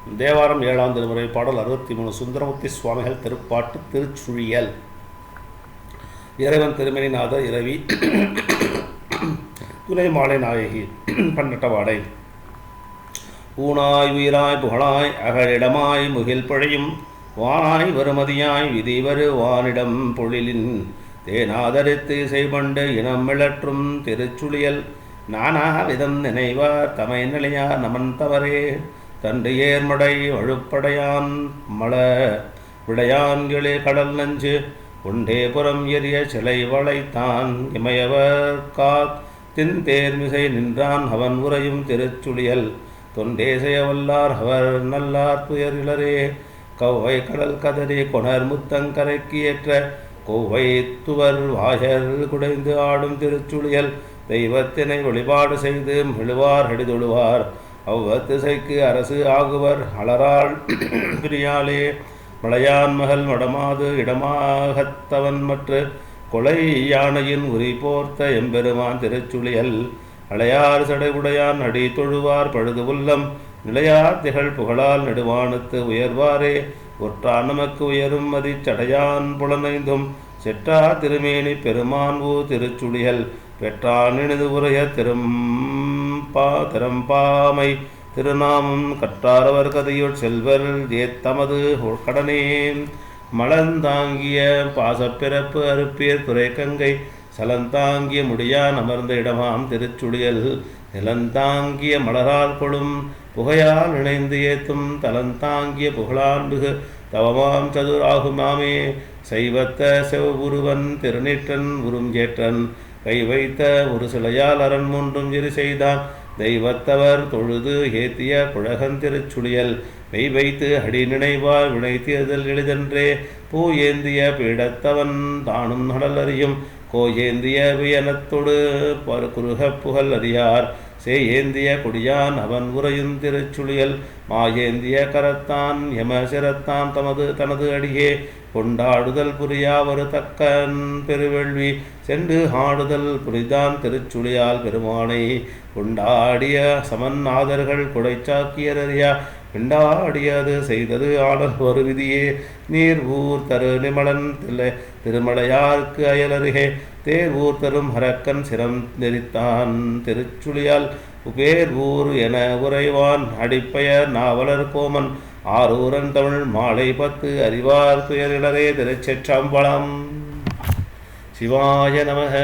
தேவாரம் 7ஆம் திருமுறை பாடல் 63 சுந்தரமூர்த்தி சுவாமிகள் திருப்பாட்டு திருச்சுழியல். இறைவன் திருமணிநாதர் இரவி துணை மாலை நாயகி பன்னட்டவாடை. ஊனாய் உயிராய் புகழாய் அகழிடமாய் முகில் பழையும் வானாய் வருமதியாய் விதி வரு வானிடம் பொழிலின் தேனாதரித்து இசைபண்டு இனம் மிளற்றும் திருச்சுழியல் நானா விதம் நினைவார் தமை நிலையார் நமன் தவறே தண்டு ஏர்மடை வழுப்படையான் மல விடையான்களே கடல் நஞ்சு உண்டே புறம் எரிய சிலை வளைத்தான் இமையவர் காத்தின் தேர்மிசை நின்றான் அவன் உரையும் திருச்சுழியல் தொண்டே செய்யவல்லார் அவர் நல்லார் துயரிலரே கௌவை கடல் கதறி கொணர் முத்தங்கரைக்கு ஏற்ற கோவை துவர் வாயர் குடைந்து ஆடும் திருச்சுழியல் தெய்வத்தினை வழிபாடு செய்து மெழுவார் அடிதொழுவார் அவ்வத்திசைக்கு அரசு ஆகுவர் அலராள் பிரியாலே மலையான் மகள் மடமாது இடமாகத்தவன் மற்ற கொலை யானையின் உரி போர்த்த எம்பெருமான் திருச்சுழியல் அலையார் சடைவுடையான் அடி தொழுவார் பழுது உள்ளம் நிலையார் திகழ் புகழால் நெடுவானத்து உயர்வாரே ஒற்றா நமக்கு உயரும் மதிச்சடையான் புலனைந்தும் செற்றா திருமேனி பெருமான் ஊ திருச்சுழியல் பெற்றான் இனிது உரைய திறம்பாமை திருநாமம் கற்றாரவர் கதையுள் செல்வர் ஏத்தமது கடனே மலந்தாங்கிய பாசப்பிறப்பு அறுப்பீர் துறைக்கங்கை சலந்தாங்கிய முடியான் அமர்ந்த இடமாம் திருச்சுழியல் நிலந்தாங்கிய மலரால் கொழும் புகையால் இணைந்து ஏத்தும் தலந்தாங்கிய புகழான்புகு தவமாம் சதுராகுமாமே செய்வத்த செவ்வுருவன் திருநீற்றன் உரும் ஏற்றன் கை வைத்த ஒரு சிலையால் அரண் மூன்றும் எரி செய்தான் தெய்வத்தவர் தொழுது ஏத்திய குழகன் திருச்சுழியல் மெய் வைத்து அடி நினைவாய் வினை தேர்தல் எளிதன்றே பூ ஏந்திய பீடத்தவன் தானும் நடல் அறியும் கோயேந்திய வியனத்தொடு குருக புகழ் அறியார் சேயேந்திய கொடியான் அவன் உரையும் திருச்சுழியல் மாயேந்திய கரத்தான் யம சிரத்தான் தனது அடியே கொண்டாடுதல் புரியாவரு தக்கன் பெருவெள்வி சென்று ஆடுதல் புரிதான் திருச்சுழியால் பெருமானை கொண்டாடிய சமன்னாதர்கள் குடைச்சாக்கியறியா பிண்டாடியது செய்தது ஆடல் ஒரு விதியே நீர் ஊர் தரு நிமலன் திருமலையார்க்கு அயலருகே தேர் ஊர் தரும் ஹரக்கன் சிரம் நெறித்தான் திருச்சுழியால் உபேர் ஊர் என உரைவான் அடிப்பெயர் நாவலர் கோமன் ஆரூரன் தமிழ் மாலை 10 அறிவார் துயரிலரே திருச்சிற்றம்பலம். சிவாய நமக.